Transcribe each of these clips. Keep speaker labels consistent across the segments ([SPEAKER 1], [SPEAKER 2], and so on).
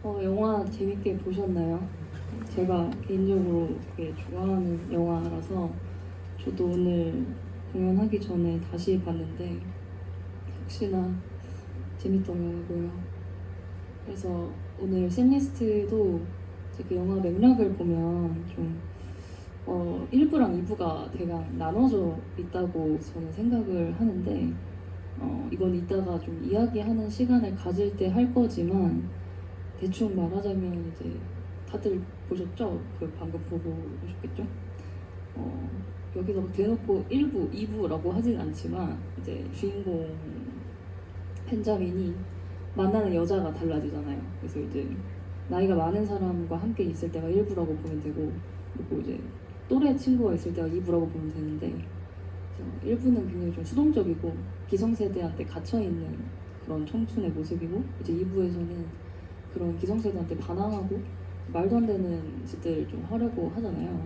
[SPEAKER 1] 영화 재밌게 보셨나요? 제가 개인적으로 되게 좋아하는 영화라서 저도 오늘 공연하기 전에 다시 봤는데 혹시나 재밌더라고요. 그래서 오늘 샌리스트도 이제 그 영화 맥락을 보면 좀 1부랑 2부가 대강 나눠져 있다고 저는 생각을 하는데 이건 이따가 좀 이야기하는 시간을 가질 때 할 거지만 대충 말하자면 이제 다들 보셨죠? 그 방금 보고 오셨겠죠? 여기서 대놓고 1부, 2부라고 하진 않지만 이제 주인공 벤자민이 만나는 여자가 달라지잖아요. 그래서 이제 나이가 많은 사람과 함께 있을 때가 1부라고 보면 되고 그리고 이제 또래 친구가 있을 때가 2부라고 보면 되는데 1부는 굉장히 좀 수동적이고 기성세대한테 갇혀있는 그런 청춘의 모습이고 이제 2부에서는 그런 기성세대한테 반항하고 말도 안 되는 짓들 좀 하려고 하잖아요.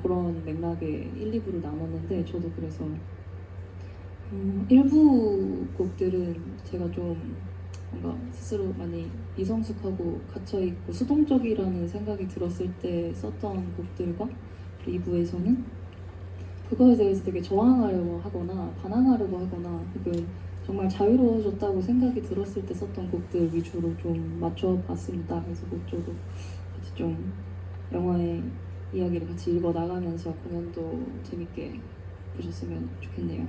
[SPEAKER 1] 그런 맥락의 1, 2부를 나눴는데 저도 그래서 1부 곡들은 제가 좀 뭔가 스스로 많이 미성숙하고 갇혀있고 수동적이라는 생각이 들었을 때 썼던 곡들과 2부에서는 그거에 대해서 되게 저항하려고 하거나 반항하려고 하거나 혹은 정말 자유로워졌다고 생각이 들었을 때 썼던 곡들 위주로 좀 맞춰봤습니다. 그래서 저도 같이 좀 영화의 이야기를 같이 읽어 나가면서 공연도 재밌게 보셨으면 좋겠네요.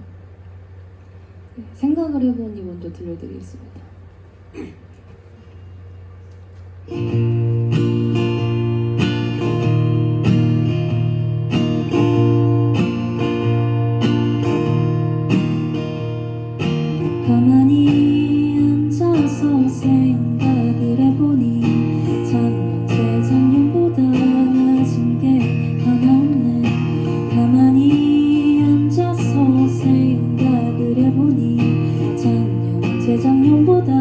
[SPEAKER 1] 네, 생각을 해보니 먼저 들려드리겠습니다. 가만히 앉아서 생각을 해보니 작년 재작년보다 나아진 게 하나 없네. 가만히 앉아서 생각을 해보니 작년 재작년보다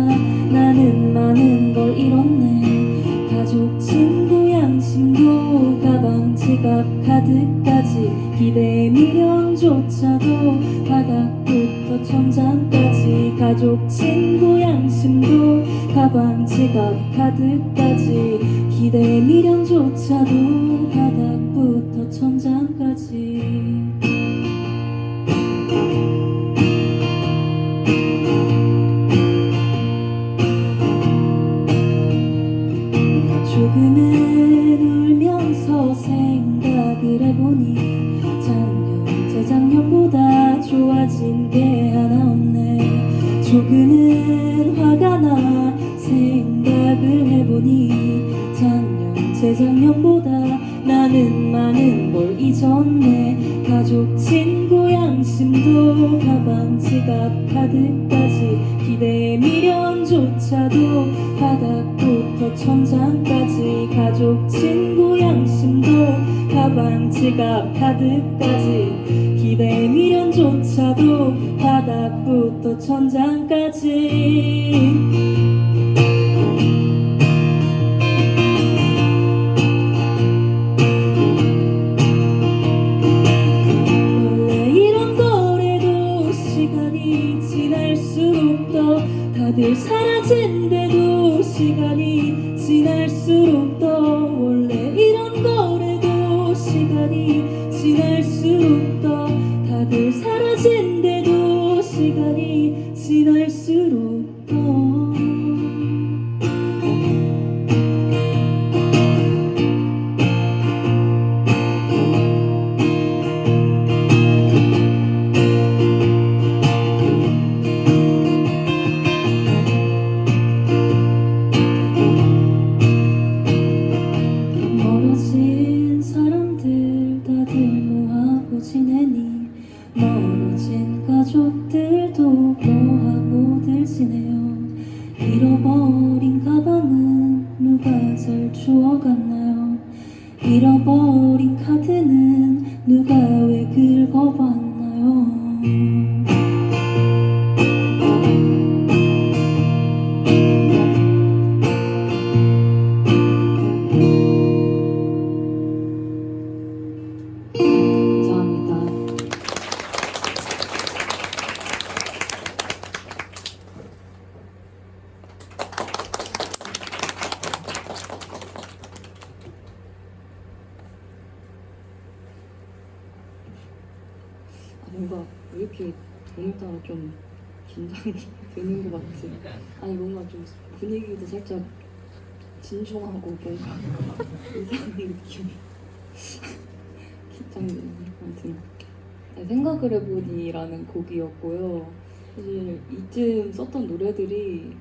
[SPEAKER 1] 나는 많은 걸 잃었네. 가족 친구 양심도 가방 지갑 카드까지 기대 미련조차도 바닥부터 천장까지 가족 친구 양심도 가방 지갑 카드까지 기대 미련조차도 바닥부터 천장까지 조금은 울면서 생각을 해보니 작년 재작년보다 좋아진 게 하나 없네. 조금은 화가 나 생각을 해보니 작년 재작년보다 나는 많은 걸 잊었네. 가족 친구 양심도 가방 지갑 카드까지 기대 미련조차도 바닥부터 천장까지 가족 친구 양심도 가방 지갑 카드까지 기대 미련조차도 바닥부터 천장까지 다들 사라진대도 시간이 지날수록 더 원래 이런 거래도 시간이 지날수록 더 다들 사라진대도 시간이 지날수록 더 지내니 멀어진 가족들도 뭐하고들 지내요. 잃어버린 가방은 누가 잘 주워갔나요? 잃어버린 카드는 누가 왜 긁어봤나요? 이렇게 오늘따라 좀 긴장이 되는 것 같지? 아니 뭔가 좀 분위기도 살짝 진중하고 뭔가 이상한 느낌 긴장되네. 아무튼 생각을 해보니라는 곡이었고요. 사실 이쯤 썼던 노래들이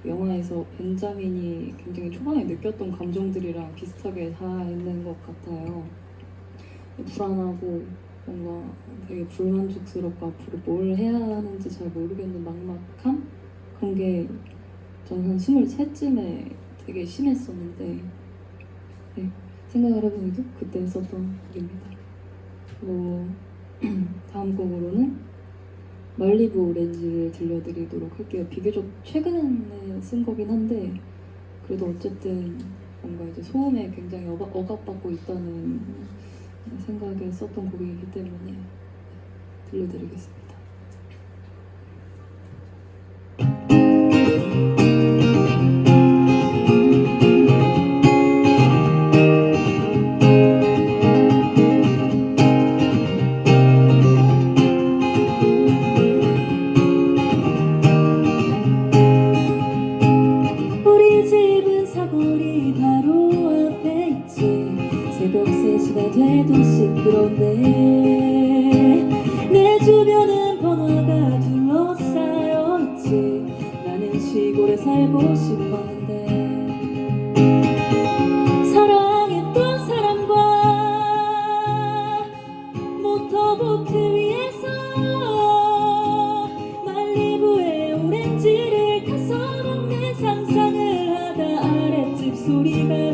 [SPEAKER 1] 영화에서 벤자민이 굉장히 초반에 느꼈던 감정들이랑 비슷하게 다 있는 것 같아요. 불안하고 뭔가 되게 불만족스럽고 앞으로 뭘 해야 하는지 잘 모르겠는 막막함? 그런 게 저는 한 23쯤에 되게 심했었는데 네, 생각을 해보니도 그때 썼던 곡입니다. 그리고 다음 곡으로는 말리부 오렌지를 들려드리도록 할게요. 비교적 최근에 쓴 거긴 한데 그래도 어쨌든 뭔가 이제 소음에 굉장히 억압받고 있다는 생각에 썼던 곡이기 때문에 들려드리겠습니다.
[SPEAKER 2] 우리 집은 사거리 바로 앞에 있지. 새벽 3시가 돼도 시끄러운데 내 주변은 번화가 둘러싸여 있지. 나는 시골에 살고 싶었는데 사랑했던 사람과 모터보트 위에서 말리부의 오렌지를 타서 먹는 상상을 하다 아랫집 소리가 들리네.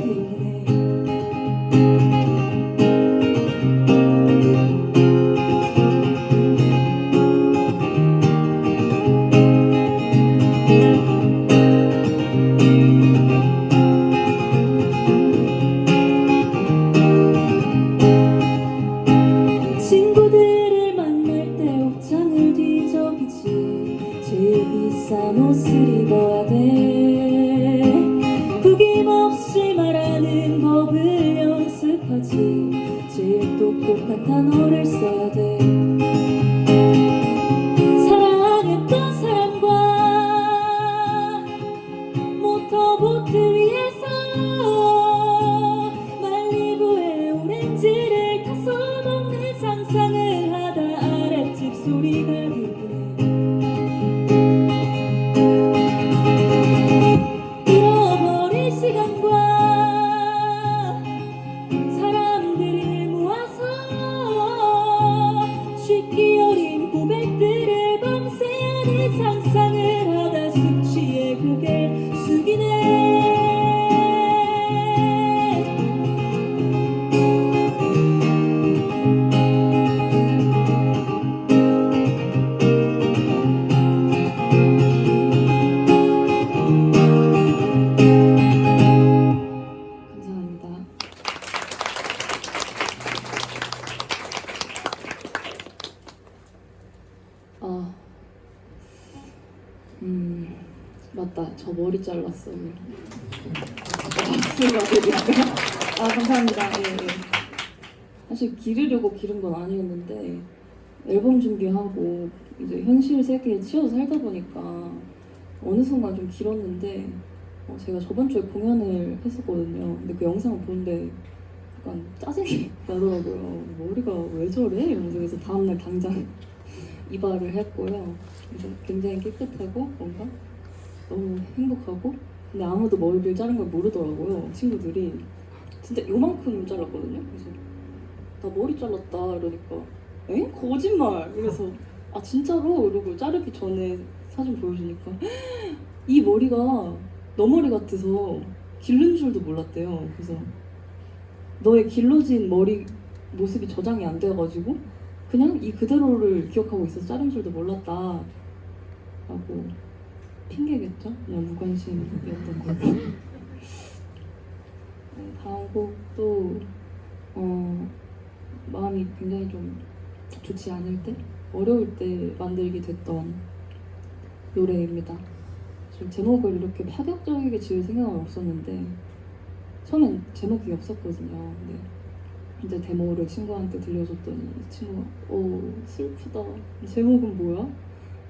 [SPEAKER 2] 친구들을 만날 때 옷장을 뒤적이지. 제일 비싼 옷을 입어야 돼. 구김없이 말하는 법을 연습하지. 제일 똑똑한 단어를 써야 돼. 사랑했던 사람과 모터보트 위에서 말리부의 오렌지를 타서 먹는 상상을 하다 아랫집 소리가 들리네. 잃어버린 시간과 사람들을 모아서 쉽기 어린 고백들을 밤새 하는 상상을 하다 술 취해 고개 숙이네.
[SPEAKER 1] 감사합니다. 맞다. 저 머리 잘랐어요. 박수가 드릴까요? 감사합니다. 예, 예. 사실 기르려고 기른 건 아니었는데 앨범 준비하고 이제 현실 세계에 치여서 살다 보니까 어느 순간 좀 길었는데 제가 저번 주에 공연을 했었거든요. 근데 그 영상을 보는데 약간 짜증이 나더라고요. 머리가 왜 저래? 이러면서 그래서 다음날 당장 이발을 했고요. 그래서 굉장히 깨끗하고 뭔가 너무 행복하고 근데 아무도 머리를 자른 걸 모르더라고요. 친구들이 진짜 요만큼 잘랐거든요. 그래서 나 머리 잘랐다 이러니까 엥? 거짓말! 이래서 아 진짜로? 이러고 자르기 전에 사진 보여주니까 이 머리가 너 머리 같아서 기른 줄도 몰랐대요. 그래서 너의 길러진 머리 모습이 저장이 안 돼가지고 그냥 이 그대로를 기억하고 있어서 자른 줄도 몰랐다 라고 핑계겠죠? 그냥 무관심이었던 거고. 네, 다음 곡도 마음이 굉장히 좀 좋지 않을 때, 어려울 때 만들게 됐던 노래입니다. 지금 제목을 이렇게 파격적이게 지을 생각은 없었는데 처음엔 제목이 없었거든요. 근데 이제 데모를 친구한테 들려줬더니 친구가 슬프다. 제목은 뭐야?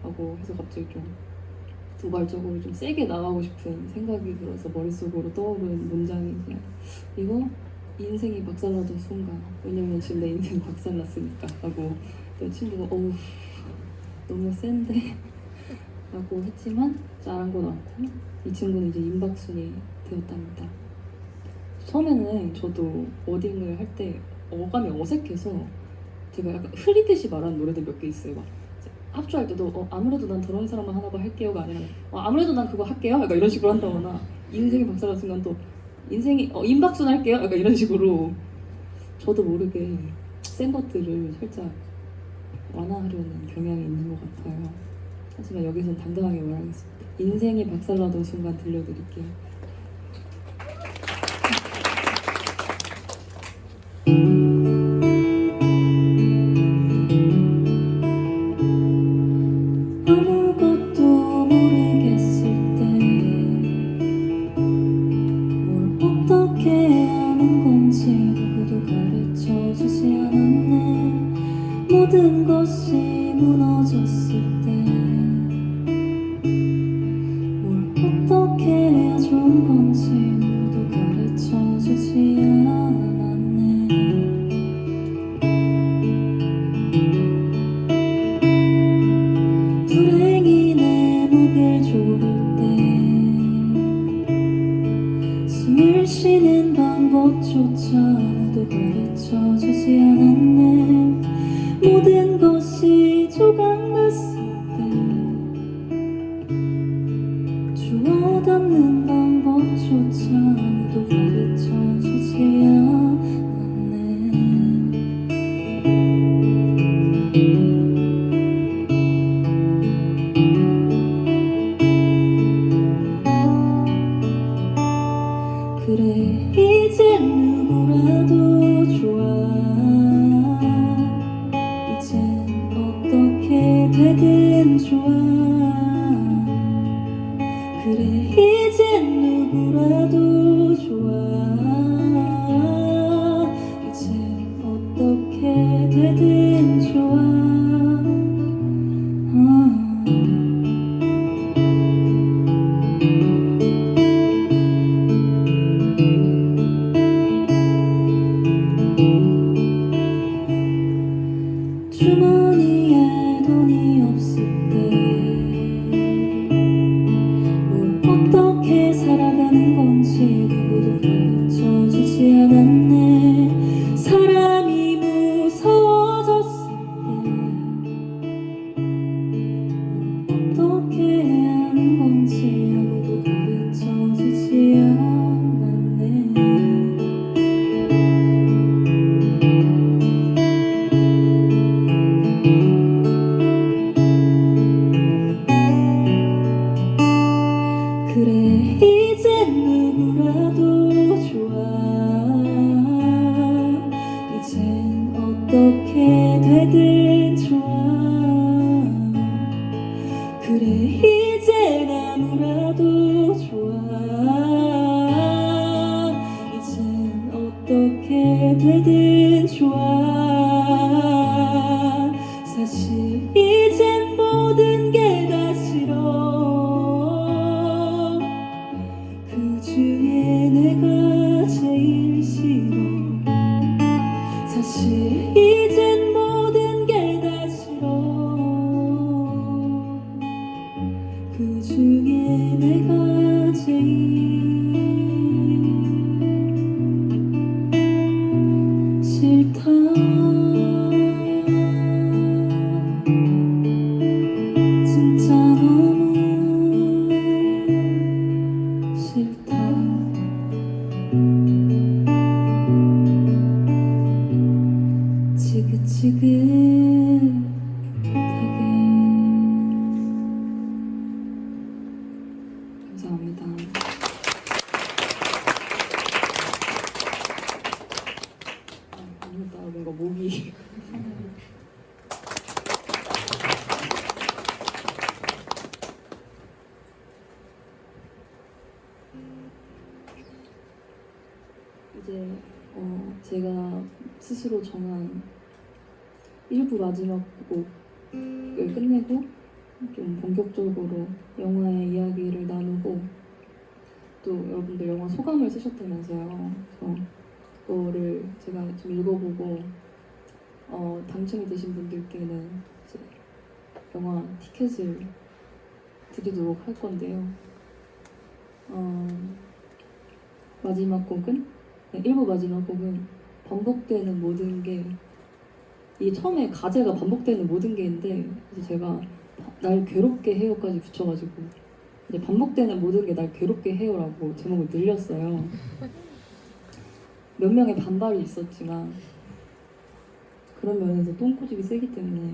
[SPEAKER 1] 라고 해서 갑자기 좀 도발적으로 좀 세게 나가고 싶은 생각이 들어서 머릿속으로 떠오른 문장이 그냥 이거 인생이 박살나던 순간, 왜냐면 지금 내 인생 박살났으니까 라고. 또 친구가 너무 센데 라고 했지만 잘한 건 않고 이 친구는 이제 임박순이 되었답니다. 처음에는 저도 워딩을 할 때 어감이 어색해서 제가 약간 흐리듯이 말하는 노래들 몇 개 있어요. 막 합주할 때도 아무래도 난 저런 사람만 하나 봐 할게요가 아니라 아무래도 난 그거 할게요 약간 이런 식으로 한다거나, 인생이 박살난 순간 또 인생이 임박순 할게요 약간 이런 식으로 저도 모르게 센 것들을 살짝 완화하려는 경향이 있는 것 같아요. 하지만 여기선 당당하게 말하겠습니다. 인생이 박살나던 순간 들려드릴게요.
[SPEAKER 2] 아무것도 모르겠을 때 뭘 어떻게 하는 건지 누구도 가르쳐주지 않았네. 모든 것이 무너졌을 때 뭘 어떻게 해야 좋은 건지 누구도 가르쳐주지 않았네. 불행이 내 목을 조를 때 숨을 쉬는 방법조차 아무도 가르쳐주지 않았네. 모든 것이 조각났을 때 주워 담는 방법조차 아무도 가르쳐주지 않았네. 그래 이젠 누구라도 좋아. 이젠 어떻게 되든 좋아. 그래 이젠 누구라도 좋아. 이젠 어떻게 되든 좋아. 주머니에 돈이 없을 때 뭘 어떻게 살아가는 건지 누구도 가르쳐주지 않았네. 사람이 무서워졌을 때 뭘 어떻게 해야 하는 건지 아무도 가르쳐주지 않았네. 그래 이젠 누구라도 좋아. 이젠 어떻게 되든 좋아. 그래 이젠 아무라도 좋아. 이젠 어떻게 되든 좋아. 사실 이젠 모든 게 다 싫어. 그 중에 내가 제일 싫어. 사실 이젠 모든 게 다 싫어. 그 중에 내가 제일 싫다. 진짜 너무 싫다. 지긋지긋하게.
[SPEAKER 1] 감사합니다. 아무것도 뭔가 목이 이제 제가 스스로 정한 1부 마지막 곡을 끝내고 좀 본격적으로 영화의 이야기를 나누고 또 여러분들 영화 소감을 쓰셨다면서요. 그래서 그거를 제가 좀 읽어보고 당첨이 되신 분들께는 이제 영화 티켓을 드리도록 할 건데요. 마지막 곡은 1부 마지막 곡은 반복되는 모든 게 이게 처음에 가제가 반복되는 모든 게인데 이제 제가 날 괴롭게 해요까지 붙여가지고 이제 반복되는 모든 게 날 괴롭게 해요라고 제목을 늘렸어요. 몇 명의 반발이 있었지만 그런 면에서 똥꼬집이 세기 때문에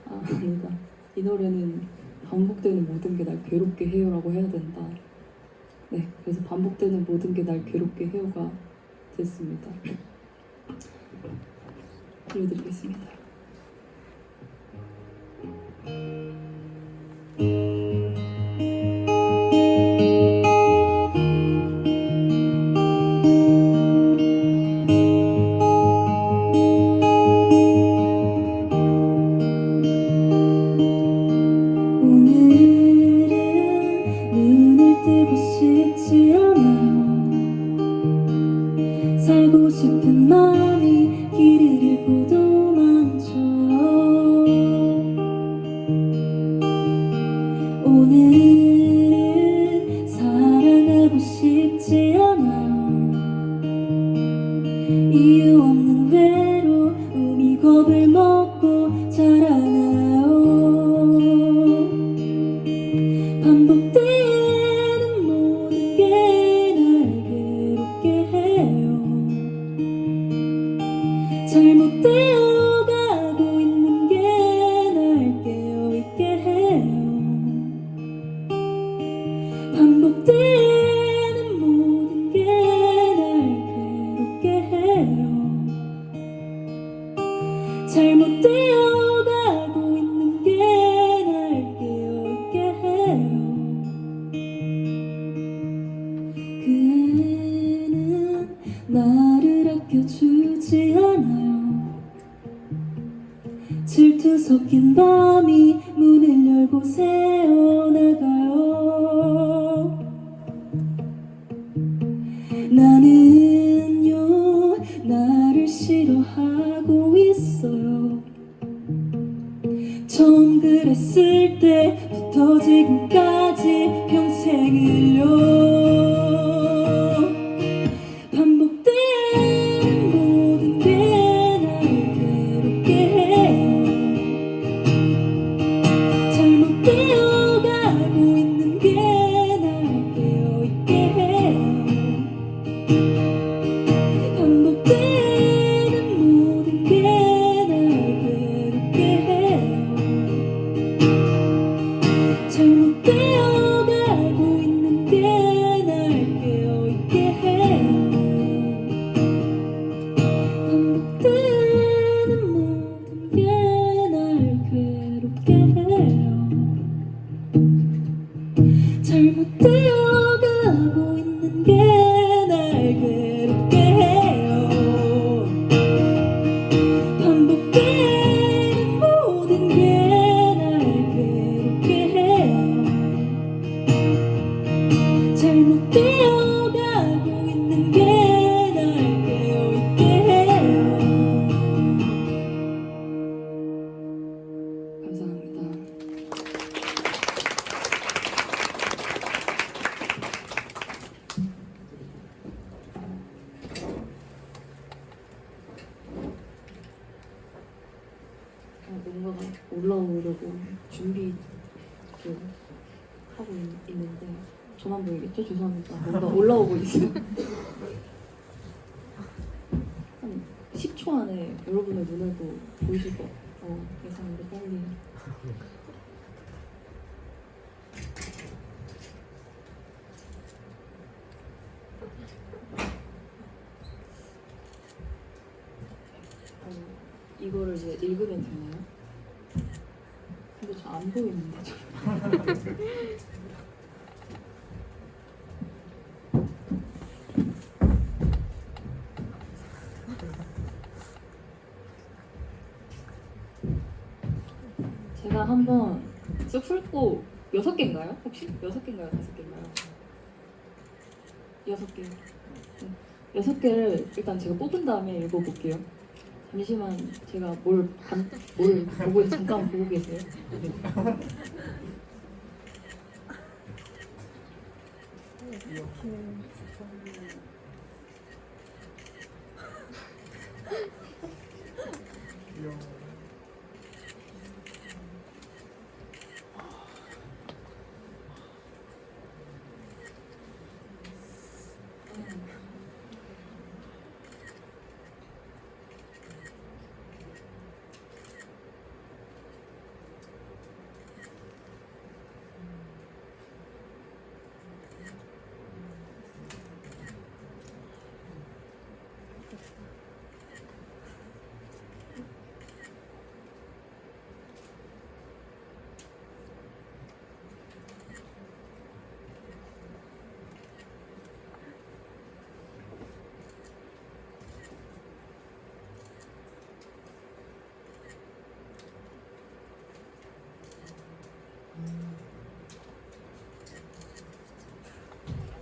[SPEAKER 1] 아니다. 이 노래는 반복되는 모든 게 날 괴롭게 해요라고 해야 된다. 네, 그래서 반복되는 모든 게 날 괴롭게 해요가 됐습니다. 들려드리겠습니다.
[SPEAKER 2] 오늘은 눈을 뜨고 싶지 않아요. 살고 싶은 마음이 길을 잃고도 많죠. 오늘은 사랑하고 싶지 않아요. 이유 없는 외로움이 겁을 먹고 자라나요. 반복되는 모든 게 날 괴롭게 해요. 잘못되어 가고 있는 게 날 깨어있게 해요. 반복되는 모든 게 날 괴롭게 해요. 잘못되어 가고 있는 게 날 깨어있게 해요. 그 애는 나를 아껴주지 않아요. 질투 섞인 밤이 문을 열고 새어나가요. 나는요 나를 싫어하고 있어요. 처음 그랬을 때부터 지금까지 평생을요. 반복되는 모든 게 날 괴롭게 해요. 잘못되어 가고 있는 게 날 깨어있게 해요. 반복되는 모든 게 날 괴롭게 해요. 잘못되어 가고 있는 게 날 깨어있게 해요. 반복되는 모든 게 날 괴롭게 해요. 잘못되어 가고 있는 게 날 괴롭게 해요. 반복되는 모든 게 날 괴롭게 해요. 잘못되어 가고 있는 게 날 깨어있게 해요.
[SPEAKER 1] 감사합니다. 뭔가가 올라오려고 준비 하고 있는데 저만 보이겠죠? 죄송합니다. 뭔가 올라오고 있어요. 한 10초 안에 여러분의 눈에도 보이실 것 예상인데 빨리. 이거를 이제 읽으면 되나요? 근데 저 안 보이는데 저. 한번 쓱 훑고 6개인가요? 혹시? 6개인가요? 5개인가요? 6개. 네. 6개를 일단 제가 뽑은 다음에 읽어볼게요. 잠시만 제가 뭘 보고 잠깐 보고 계세요.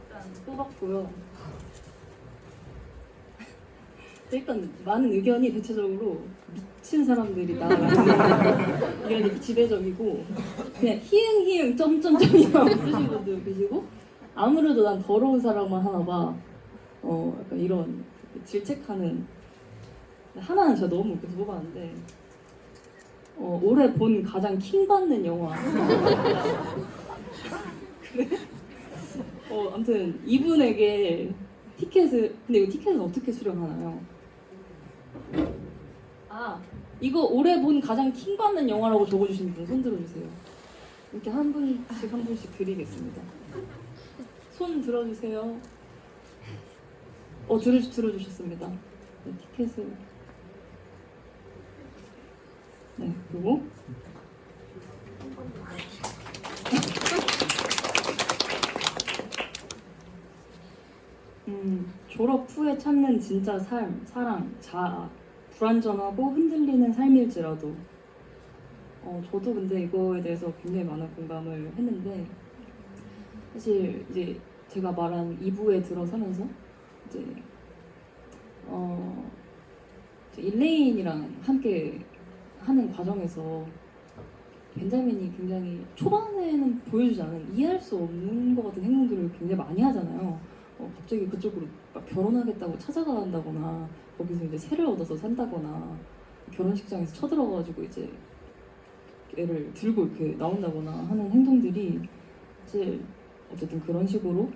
[SPEAKER 1] 일단 뽑았고요. 일단 많은 의견이 대체적으로 미친 사람들이 나와요. 의견이 지배적이고 그냥 히응 점점점이라고 쓰신 분도 계시고 아무래도 난 더러운 사람만 하나 봐. 약간 이런 질책하는 하나는 제가 너무 웃겨서 뽑았는데 올해 본 가장 킹받는 영화. 그래? 아무튼 이분에게 티켓을 근데 이거 티켓은 어떻게 수령하나요? 아 이거 올해 본 가장 킹받는 영화라고 적어주신 분 손 들어주세요. 이렇게 한 분씩 드리겠습니다. 손 들어주세요. 들어주셨습니다. 네, 티켓을 네 그리고 졸업 후에 찾는 진짜 삶, 사랑, 자아, 불완전하고 흔들리는 삶일지라도 저도 근데 이거에 대해서 굉장히 많은 공감을 했는데 사실 이제 제가 말한 2부에 들어서면서 이제 일레인이랑 함께 하는 과정에서 벤자민이 굉장히 초반에는 보여주지 않은 이해할 수 없는 것 같은 행동들을 굉장히 많이 하잖아요. 갑자기 그쪽으로 막 결혼하겠다고 찾아간다거나 거기서 이제 새를 얻어서 산다거나 결혼식장에서 쳐들어가지고 이제 애를 들고 이렇게 나온다거나 하는 행동들이 이제 어쨌든 그런 식으로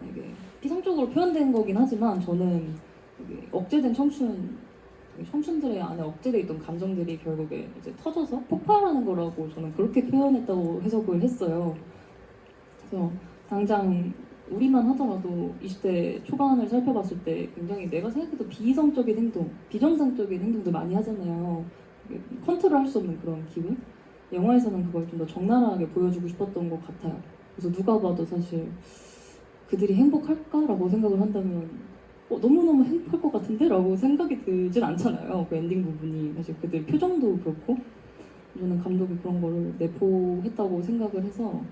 [SPEAKER 1] 이게 피상적으로 표현된 거긴 하지만 저는 이게 억제된 청춘들의 안에 억제돼 있던 감정들이 결국에 이제 터져서 폭발하는 거라고 저는 그렇게 표현했다고 해석을 했어요. 그래서 당장 우리만 하더라도 20대 초반을 살펴봤을 때 굉장히 내가 생각해도 비이성적인 행동, 비정상적인 행동들 많이 하잖아요. 컨트롤할 수 없는 그런 기분? 영화에서는 그걸 좀 더 적나라하게 보여주고 싶었던 것 같아요. 그래서 누가 봐도 사실 그들이 행복할까라고 생각을 한다면 너무너무 행복할 것 같은데? 라고 생각이 들진 않잖아요. 그 엔딩 부분이 사실 그들 표정도 그렇고 저는 감독이 그런 거를 내포했다고 생각을 해서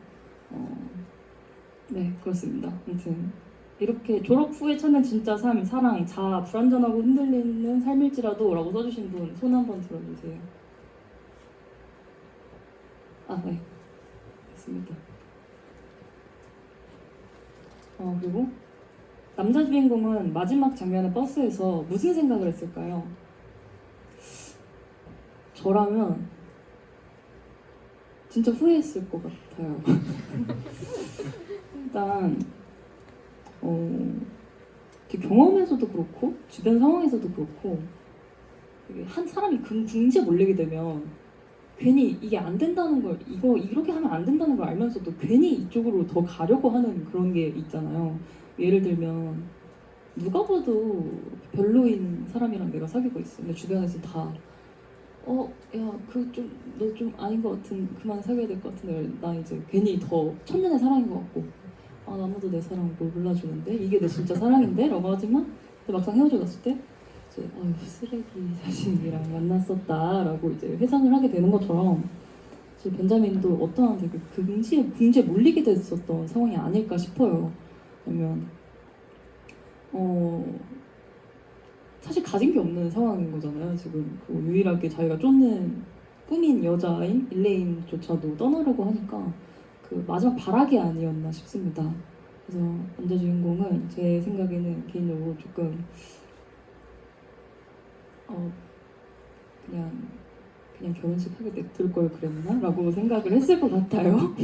[SPEAKER 1] 네 그렇습니다. 아무튼 이렇게 졸업 후에 찾는 진짜 삶, 사랑, 자아, 불완전하고 흔들리는 삶일지라도 라고 써주신 분 손 한번 들어주세요. 네 됐습니다. 그리고 남자 주인공은 마지막 장면의 버스에서 무슨 생각을 했을까요? 저라면 진짜 후회했을 것 같아요. 일단 제 경험에서도 그렇고 주변 상황에서도 그렇고 한 사람이 궁지에 몰리게 되면 괜히 이게 안 된다는 걸 이렇게 하면 안 된다는 걸 알면서도 괜히 이쪽으로 더 가려고 하는 그런 게 있잖아요. 예를 들면 누가 봐도 별로인 사람이랑 내가 사귀고 있어. 근데 주변에서 다 야, 너 좀 아닌 것 같은, 그만 사귀어야 될 것 같은데, 나 이제 괜히 더 천년의 사랑인 것 같고, 아무도 내 사랑 뭘 몰라주는데, 이게 내 진짜 사랑인데? 라고 하지만, 막상 헤어져 갔을 때, 이제, 쓰레기 자식이랑 만났었다, 라고 이제 회상을 하게 되는 것처럼, 사실 벤자민도 어떠한 되게 궁지에 몰리게 됐었던 상황이 아닐까 싶어요. 왜냐면 사실 가진 게 없는 상황인 거잖아요. 지금 그 유일하게 자기가 쫓는 꿈인 여자인 일레인조차도 떠나려고 하니까 그 마지막 발악이 아니었나 싶습니다. 그래서 남자 주인공은 제 생각에는 개인적으로 조금 그냥 결혼식 하게 냅둘 걸 그랬나? 라고 생각을 했을 것 같아요.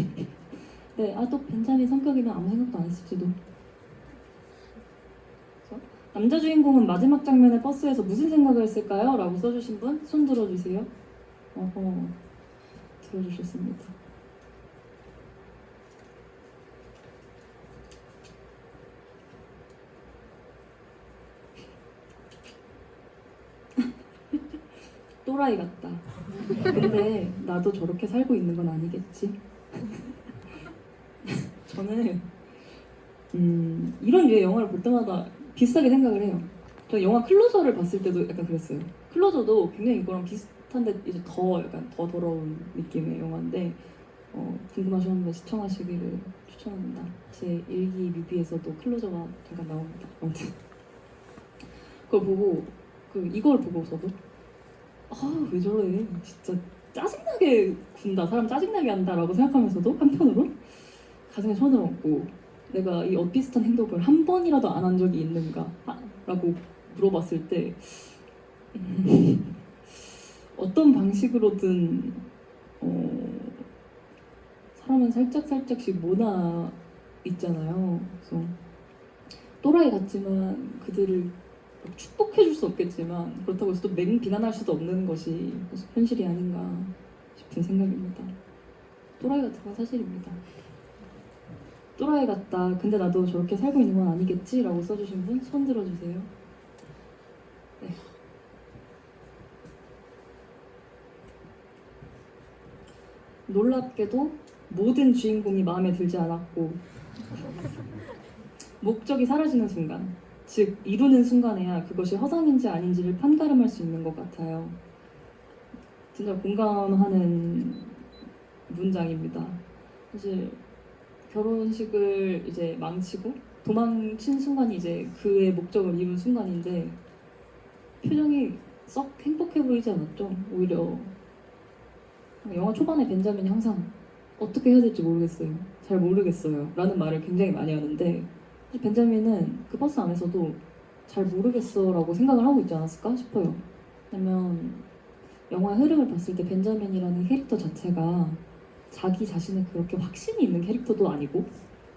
[SPEAKER 1] 네, 또 벤자민 성격이면 아무 생각도 안 했을지도. 그래서 남자 주인공은 마지막 장면에 버스에서 무슨 생각을 했을까요? 라고 써주신 분 손 들어주세요. 들어주셨습니다. 또라이 같다. 근데 나도 저렇게 살고 있는 건 아니겠지? 저는 이런 류의 영화를 볼 때마다 비슷하게 생각을 해요. 저 영화 클로저를 봤을 때도 약간 그랬어요. 클로저도 굉장히 이거랑 비슷한데 이제 더 약간 더 더러운 느낌의 영화인데 궁금하시면 시청하시기를 추천합니다. 제 일기 뮤비에서도 클로저가 잠깐 나옵니다. 아무튼 그걸 보고 이걸 보고서도 왜 저래 진짜 짜증나게 군다 사람 짜증나게 한다라고 생각하면서도 한편으로 가슴에 손을 얹고 내가 이 엇비슷한 행동을 한 번이라도 안 한 적이 있는가 라고 물어봤을 때 어떤 방식으로든 사람은 살짝씩 모나 있잖아요. 그래서 또라이 같지만 그들을 축복해줄 수 없겠지만 그렇다고 해서 또 맹비난할 수도 없는 것이 현실이 아닌가 싶은 생각입니다. 또라이 같은 건 사실입니다. 또라이 같다. 근데 나도 저렇게 살고 있는 건 아니겠지? 라고 써주신 분 손 들어주세요. 네. 놀랍게도 모든 주인공이 마음에 들지 않았고 목적이 사라지는 순간, 즉 이루는 순간에야 그것이 허상인지 아닌지를 판가름할 수 있는 것 같아요. 진짜 공감하는 문장입니다. 사실 결혼식을 이제 망치고 도망친 순간이 이제 그의 목적을 이룬 순간인데 표정이 썩 행복해 보이지 않았죠? 오히려 영화 초반에 벤자민이 항상 어떻게 해야 될지 모르겠어요. 잘 모르겠어요. 라는 말을 굉장히 많이 하는데 사실 벤자민은 그 버스 안에서도 잘 모르겠어 라고 생각을 하고 있지 않았을까 싶어요. 왜냐면 영화의 흐름을 봤을 때 벤자민이라는 캐릭터 자체가 자기 자신의 그렇게 확신이 있는 캐릭터도 아니고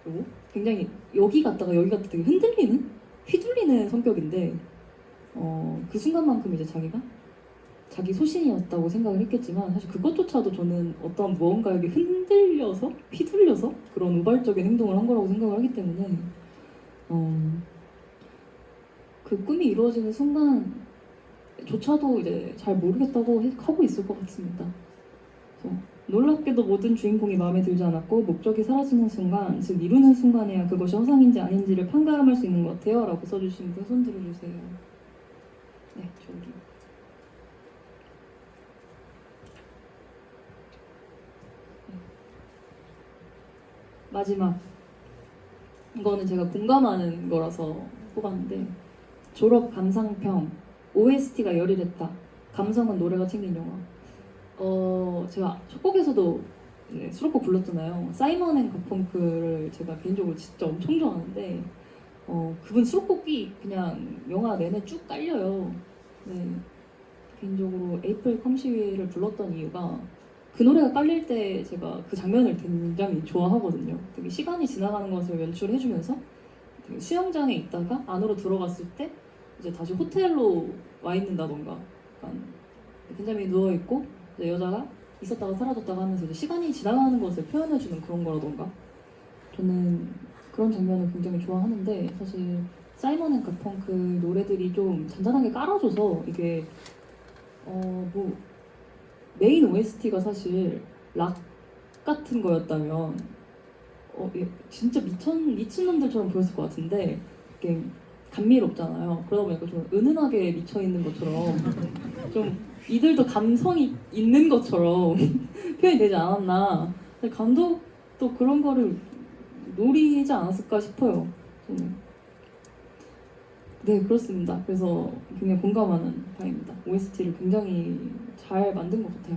[SPEAKER 1] 그리고 굉장히 여기 갔다가 여기 갔다 되게 흔들리는? 휘둘리는 성격인데 그 순간만큼 이제 자기가 자기 소신이었다고 생각을 했겠지만 사실 그것조차도 저는 어떤 무언가에게 흔들려서 휘둘려서 그런 우발적인 행동을 한 거라고 생각을 하기 때문에 그 꿈이 이루어지는 순간조차도 이제 잘 모르겠다고 하고 있을 것 같습니다. 그래서 놀랍게도 모든 주인공이 마음에 들지 않았고 목적이 사라지는 순간, 즉 이루는 순간에야 그것이 허상인지 아닌지를 판가름할 수 있는 것 같아요. 라고 써주신 분 손 들어주세요. 네, 저기. 마지막 이거는 제가 공감하는 거라서 뽑았는데 졸업 감상평 OST가 열일했다. 감성은 노래가 챙긴 영화. 제가 첫 곡에서도 수록곡 불렀잖아요. 사이먼 앤 가펑크를 제가 개인적으로 진짜 엄청 좋아하는데 그분 수록곡이 그냥 영화 내내 쭉 깔려요. 네, 개인적으로 에이프릴 컴시위를 불렀던 이유가 그 노래가 깔릴 때 제가 그 장면을 굉장히 좋아하거든요. 되게 시간이 지나가는 것을 연출해주면서 되게 수영장에 있다가 안으로 들어갔을 때 이제 다시 호텔로 와 있는다던가 약간 벤자민이 누워있고 여자가 있었다가 사라졌다가 하면서 이제 시간이 지나가는 것을 표현해주는 그런 거라던가 저는 그런 장면을 굉장히 좋아하는데 사실 사이먼 앤 가펑크 노래들이 좀 잔잔하게 깔아줘서 이게 뭐 메인 OST가 사실 락 같은 거였다면 진짜 미친놈들처럼 보였을 것 같은데 이게 감미롭잖아요. 그러다 보니까 좀 은은하게 미쳐있는 것처럼 좀 이들도 감성이 있는 것처럼 표현이 되지 않았나. 근데 감독도 그런 거를 노리지 않았을까 싶어요. 저는. 네, 그렇습니다. 그래서 굉장히 공감하는 바입니다. OST를 굉장히 잘 만든 것 같아요.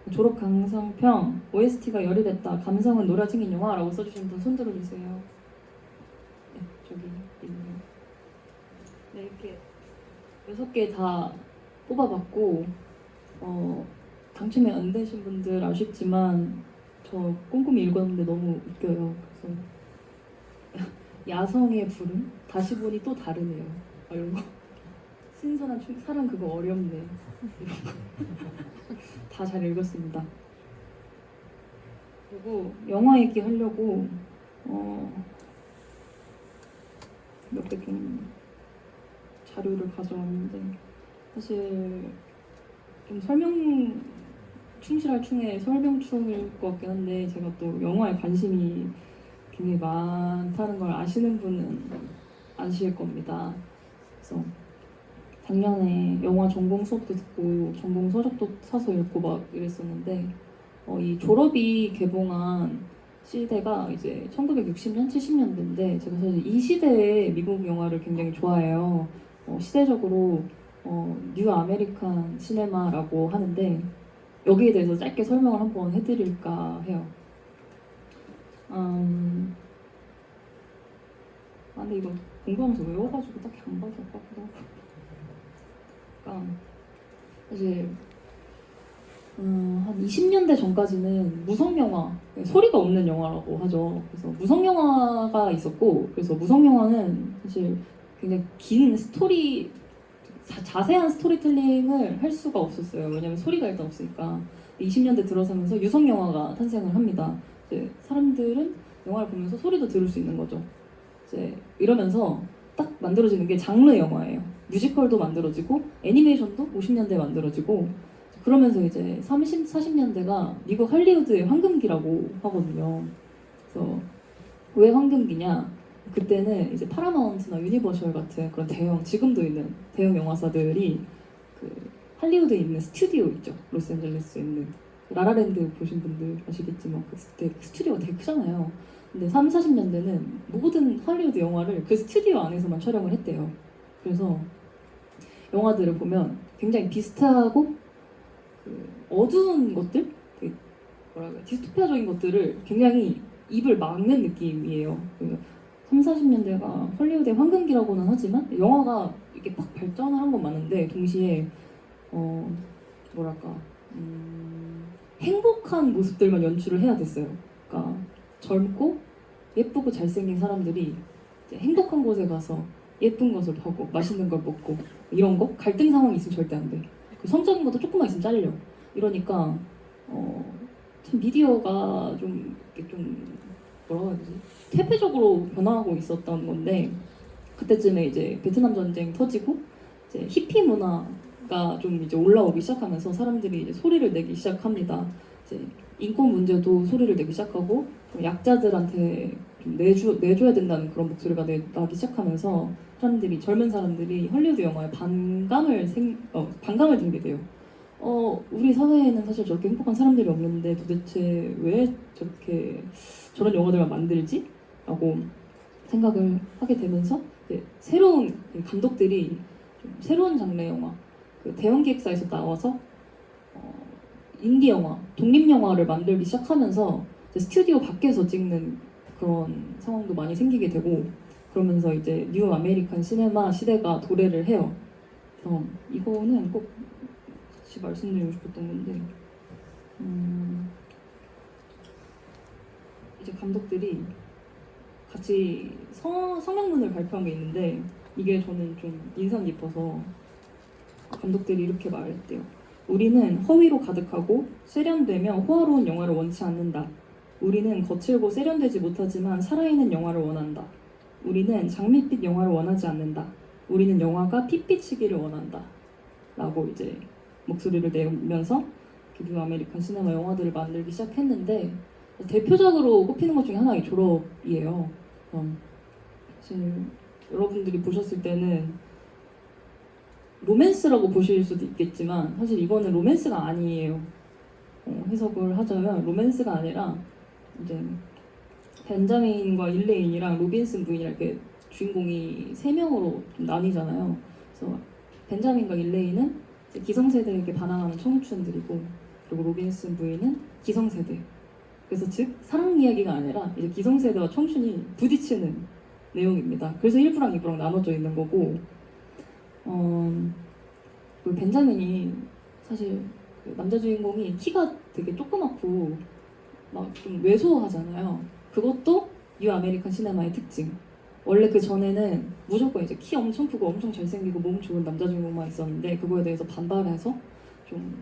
[SPEAKER 1] 졸업 감상평 OST가 열이 됐다. 감성은 노래 챙긴 영화라고 써주신 분 손 들어주세요. 네, 저기 있네요. 네, 이렇게 6개 다 뽑아봤고 당첨이 안 되신 분들 아쉽지만 저 꼼꼼히 읽었는데 너무 웃겨요. 그래서 야성의 부름? 다시 보니 또 다르네요. 이런 거. 신선한 사람 그거 어렵네. 이런 거. 다 잘 읽었습니다. 그리고 영화 얘기 하려고 몇 개 좀 자료를 가져왔는데 사실 좀 충실할 충의 설명충일 것 같긴 한데 제가 또 영화에 관심이 굉장히 많다는 걸 아시는 분은 아실 겁니다. 그래서 작년에 영화 전공 수업도 듣고 전공 서적도 사서 읽고 막 이랬었는데 이 졸업이 개봉한 시대가 이제 1960년, 70년대인데 제가 사실 이 시대의 미국 영화를 굉장히 좋아해요. 시대적으로 뉴 아메리칸 시네마라고 하는데 여기에 대해서 짧게 설명을 한번 해드릴까 해요. 근데 이거 공부하면서 외워가지고 딱히 안 봐도 될 것 같기도 하고. 그러니까 사실 한 20년대 전까지는 무성 영화, 소리가 없는 영화라고 하죠. 그래서 무성 영화가 있었고, 그래서 무성 영화는 사실 굉장히 긴 스토리, 자세한 스토리텔링을 할 수가 없었어요. 왜냐면 소리가 일단 없으니까. 20년대 들어서면서 유성 영화가 탄생을 합니다. 이제 사람들은 영화를 보면서 소리도 들을 수 있는 거죠. 이제 이러면서 딱 만들어지는 게 장르 영화예요. 뮤지컬도 만들어지고 애니메이션도 50년대에 만들어지고 그러면서 이제 30, 40년대가 미국 할리우드의 황금기라고 하거든요. 그래서 왜 황금기냐? 그때는 이제 파라마운트나 유니버셜 같은 그런 대형, 지금도 있는 대형 영화사들이 그 할리우드에 있는 스튜디오 있죠. 로스앤젤레스에 있는 라라랜드 보신 분들 아시겠지만 그때 스튜디오가 되게 크잖아요. 근데 3, 40년대는 모든 할리우드 영화를 그 스튜디오 안에서만 촬영을 했대요. 그래서 영화들을 보면 굉장히 비슷하고 그 어두운 것들, 되게 뭐랄까 디스토피아적인 것들을 굉장히 입을 막는 느낌이에요. 그 3, 40년대가 헐리우드의 황금기라고는 하지만 영화가 이렇게 막 발전을 한 건 맞는데 동시에 뭐랄까 행복한 모습들만 연출을 해야 됐어요. 그러니까 젊고 예쁘고 잘생긴 사람들이 이제 행복한 곳에 가서 예쁜 것을 보고 맛있는 걸 먹고 이런 거 갈등 상황이 있으면 절대 안 돼. 그 성적인 것도 조금만 있으면 잘려. 이러니까 참 미디어가 좀 이렇게 좀 뭐라고 해야 되지? 퇴폐적으로 변화하고 있었던 건데 그때쯤에 이제 베트남 전쟁 터지고 이제 히피 문화가 좀 이제 올라오기 시작하면서 사람들이 이제 소리를 내기 시작합니다. 이제 인권 문제도 소리를 내기 시작하고 약자들한테 좀 내줘야 된다는 그런 목소리가 나기 시작하면서 사람들이 젊은 사람들이 헐리우드 영화에 반감을 들게 돼요. 우리 사회에는 사실 저렇게 행복한 사람들이 없는데 도대체 왜 저런 영화들만 만들지? 라고 생각을 하게 되면서 이제 새로운 감독들이 좀 새로운 장르의 영화, 그 대형 기획사에서 나와서 인디 영화, 독립 영화를 만들기 시작하면서 이제 스튜디오 밖에서 찍는 그런 상황도 많이 생기게 되고 그러면서 이제 뉴 아메리칸 시네마 시대가 도래를 해요. 그래서 이거는 꼭 같이 말씀드리고 싶었던 건데 이제 감독들이 같이 성명문을 발표한 게 있는데 이게 저는 좀 인상 깊어서 감독들이 이렇게 말했대요. 우리는 허위로 가득하고 세련되며 호화로운 영화를 원치 않는다. 우리는 거칠고 세련되지 못하지만 살아있는 영화를 원한다. 우리는 장밋빛 영화를 원하지 않는다. 우리는 영화가 핏빛이기를 원한다. 라고 이제 목소리를 내면서 뉴 아메리칸 시네마 영화들을 만들기 시작했는데 대표적으로 꼽히는 것 중에 하나가 이 졸업이에요. 사실 여러분들이 보셨을 때는 로맨스라고 보실 수도 있겠지만 사실 이거는 로맨스가 아니에요. 해석을 하자면 로맨스가 아니라 이제 벤자민과 일레인이랑 로빈슨 부인이랑 이렇게 주인공이 세 명으로 좀 나뉘잖아요. 그래서 벤자민과 일레인은 이제 기성세대에게 반항하는 청춘들이고, 그리고 로빈슨 부인은 기성세대. 그래서 즉 사랑 이야기가 아니라 이제 기성세대와 청춘이 부딪히는 내용입니다. 그래서 1부랑 2부랑 나눠져 있는 거고, 그 벤자민이 사실 그 남자 주인공이 키가 되게 조그맣고 막 좀 왜소하잖아요. 그것도 뉴 아메리칸 시네마의 특징. 원래 그 전에는 무조건 이제 키 엄청 크고 엄청 잘생기고 몸 좋은 남자 주인공만 있었는데, 그거에 대해서 반발해서 좀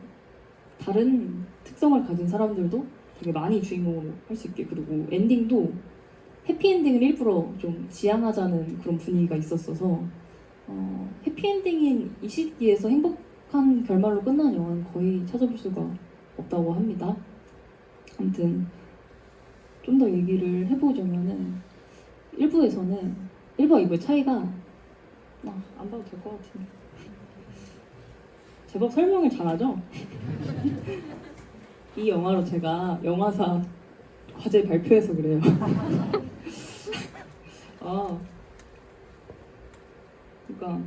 [SPEAKER 1] 다른 특성을 가진 사람들도 되게 많이 주인공으로 할 수 있게, 그리고 엔딩도 해피엔딩을 일부러 좀 지향하자는 그런 분위기가 있었어서 해피엔딩인 이 시기에서 행복한 결말로 끝나는 영화는 거의 찾아볼 수가 없다고 합니다. 아무튼 좀 더 얘기를 해보자면은 1부에서는 1부와 2부의 차이가 안 봐도 될 것 같은데 제법 설명을 잘하죠? 이 영화로 제가 영화사 과제 발표해서 그래요. 그러니까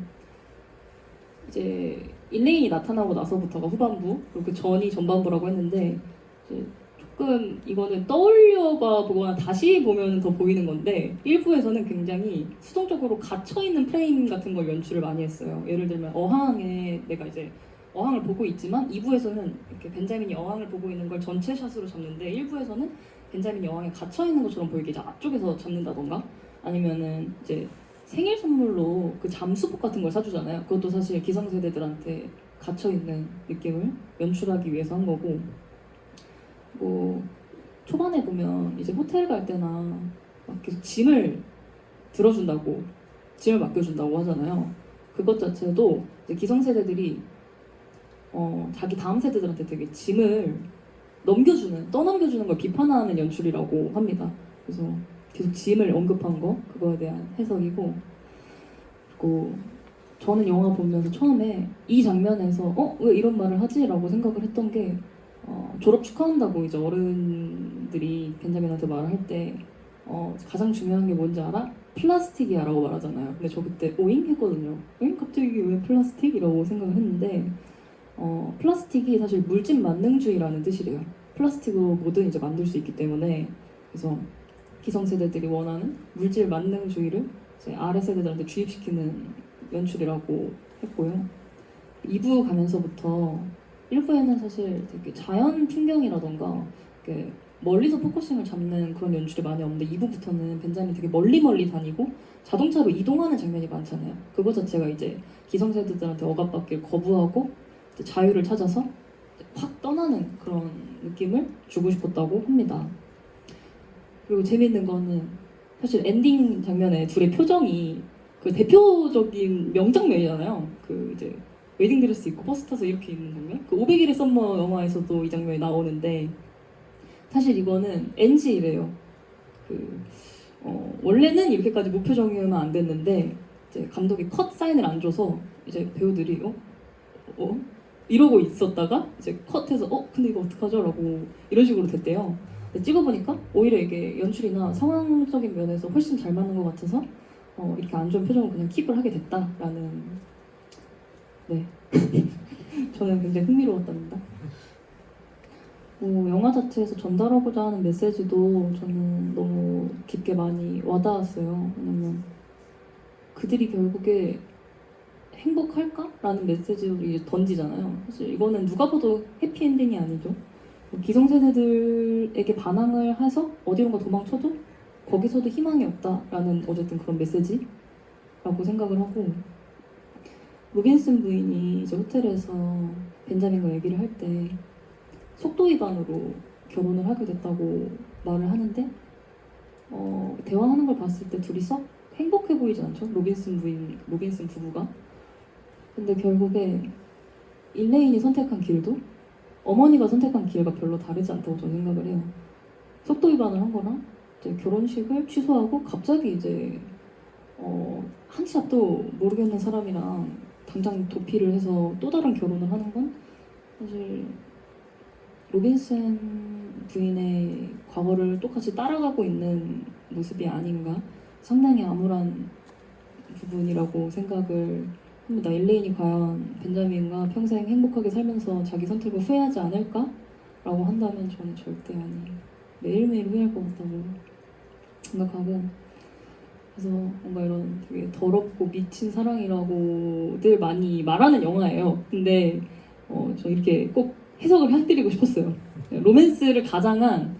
[SPEAKER 1] 이제 일레인이 나타나고 나서부터가 후반부, 그리고 그 전이 전반부라고 했는데, 이제 조금 이거는 떠올려봐 보거나 다시 보면 더 보이는 건데, 1부에서는 굉장히 수동적으로 갇혀있는 프레임 같은 걸 연출을 많이 했어요. 예를 들면 어항에 내가 이제 어항을 보고 있지만 2부에서는 이렇게 벤자민이 어항을 보고 있는 걸 전체 샷으로 잡는데, 1부에서는 벤자민이 어항에 갇혀있는 것처럼 보이게 이제 앞쪽에서 잡는다던가, 아니면은 이제 생일 선물로 그 잠수복 같은 걸 사주잖아요. 그것도 사실 기성세대들한테 갇혀있는 느낌을 연출하기 위해서 한 거고, 뭐 초반에 보면 이제 호텔 갈 때나 막 계속 짐을 들어준다고, 짐을 맡겨준다고 하잖아요. 그것 자체도 이제 기성세대들이 자기 다음 세대들한테 되게 짐을 떠넘겨주는 걸 비판하는 연출이라고 합니다. 그래서 계속 짐을 언급한 거, 그거에 대한 해석이고, 그리고 저는 영화 보면서 처음에 이 장면에서 왜 이런 말을 하지? 라고 생각을 했던 게, 졸업 축하한다고 이제 어른들이 벤자민한테 말을 할 때 가장 중요한 게 뭔지 알아? 플라스틱이야 라고 말하잖아요. 근데 저 그때 오잉? 했거든요. 응? 갑자기 왜 플라스틱? 이라고 생각을 했는데, 플라스틱이 사실 물질 만능주의라는 뜻이래요. 플라스틱으로 뭐든 이제 만들 수 있기 때문에. 그래서 기성세대들이 원하는 물질 만능주의를 이제 아래 세대들한테 주입시키는 연출이라고 했고요. 2부 가면서부터 1부에는 사실 되게 자연 풍경이라던가 이렇게 멀리서 포커싱을 잡는 그런 연출이 많이 없는데, 2부부터는 벤자민이 되게 멀리 다니고 자동차로 이동하는 장면이 많잖아요. 그거 자체가 이제 기성세대들한테 억압받기를 거부하고 이제 자유를 찾아서 확 떠나는 그런 느낌을 주고 싶었다고 합니다. 그리고 재밌는 거는 사실 엔딩 장면에 둘의 표정이 그 대표적인 명장면이잖아요. 그 이제 웨딩드레스 입고 버스 타서 이렇게 있는 장면. 그 500일의 썸머 영화에서도 이 장면이 나오는데, 사실 이거는 NG래요. 원래는 이렇게까지 무표정이면 안 됐는데, 이제 감독이 컷 사인을 안 줘서 이제 배우들이 이러고 있었다가 이제 컷해서 근데 이거 어떡하죠? 라고 이런 식으로 됐대요. 찍어보니까 오히려 이게 연출이나 상황적인 면에서 훨씬 잘 맞는 것 같아서 이렇게 안 좋은 표정을 그냥 킵을 하게 됐다라는, 네. 저는 굉장히 흥미로웠답니다. 영화 자체에서 전달하고자 하는 메시지도 저는 너무 깊게 많이 와닿았어요. 왜냐면 그들이 결국에 행복할까? 라는 메시지를 이제 던지잖아요. 사실 이거는 누가 봐도 해피엔딩이 아니죠. 기성세대들에게 반항을 해서 어디론가 도망쳐도 거기서도 희망이 없다라는 어쨌든 그런 메시지라고 생각을 하고, 로빈슨 부인이 이제 호텔에서 벤자민과 얘기를 할 때 속도 위반으로 결혼을 하게 됐다고 말을 하는데, 대화하는 걸 봤을 때 둘이 썩 행복해 보이지 않죠? 로빈슨 부부가. 근데 결국에 일레인이 선택한 길도 어머니가 선택한 길과 별로 다르지 않다고 저는 생각을 해요. 속도 위반을 한 거나 이제 결혼식을 취소하고 갑자기 이제 한치 앞도 모르겠는 사람이랑 당장 도피를 해서 또 다른 결혼을 하는 건 사실 로빈슨 부인의 과거를 똑같이 따라가고 있는 모습이 아닌가? 상당히 암울한 부분이라고 생각을 합니다. 일레인이 과연 벤자민과 평생 행복하게 살면서 자기 선택을 후회하지 않을까? 라고 한다면 저는 절대 매일매일 후회할 것 같다고 생각하고, 그래서 뭔가 이런 되게 더럽고 미친 사랑이라고들 많이 말하는 영화예요. 근데 저 이렇게 꼭 해석을 해드리고 싶었어요. 로맨스를 가장한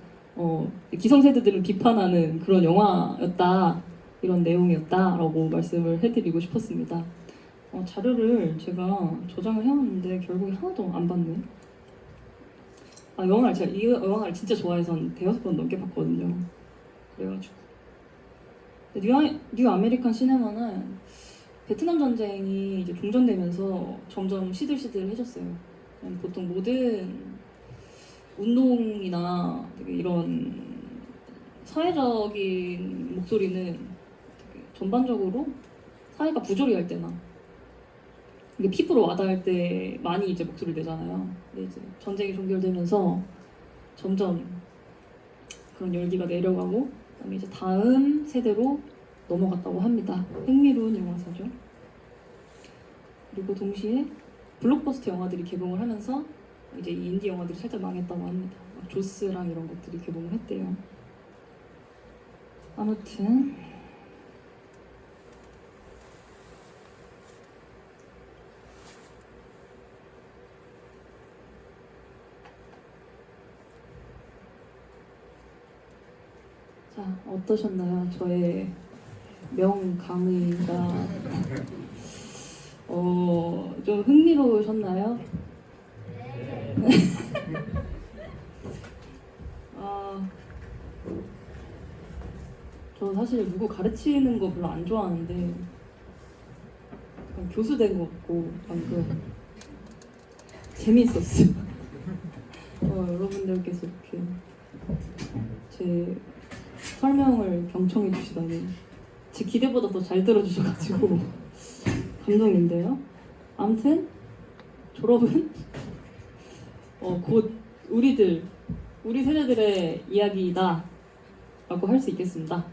[SPEAKER 1] 기성세대들을 비판하는 그런 영화였다, 이런 내용이었다라고 말씀을 해드리고 싶었습니다. 자료를 제가 저장을 해왔는데 결국에 하나도 안 봤네. 제가 이 영화를 진짜 좋아해서 한 대여섯 번 넘게 봤거든요. 그래가지고 뉴 아메리칸 시네마는 베트남 전쟁이 이제 종전되면서 점점 시들시들해졌어요. 보통 모든 운동이나 되게 이런 사회적인 목소리는 되게 전반적으로 사회가 부조리할 때나 이게 피부로 와닿을 때 많이 이제 목소리를 내잖아요. 근데 이제 전쟁이 종결되면서 점점 그런 열기가 내려가고, 그다음에 이제 다음 세대로 넘어갔다고 합니다. 흥미로운 영화사죠. 그리고 동시에 블록버스터 영화들이 개봉을 하면서 이제 이 인디 영화들이 살짝 망했다고 합니다. 막 조스랑 이런 것들이 개봉을 했대요. 아무튼 자, 어떠셨나요? 저의 명강의가 좀 흥미로우셨나요? 저 사실 누구 가르치는 거 별로 안 좋아하는데 약간 교수 된 것 같고 방금 재미있었어요. 여러분들께서 이렇게 제 설명을 경청해 주시다니 제 기대보다 더 잘 들어주셔가지고 감동인데요. 아무튼 졸업은 곧 우리 세대들의 이야기다 라고 할 수 있겠습니다.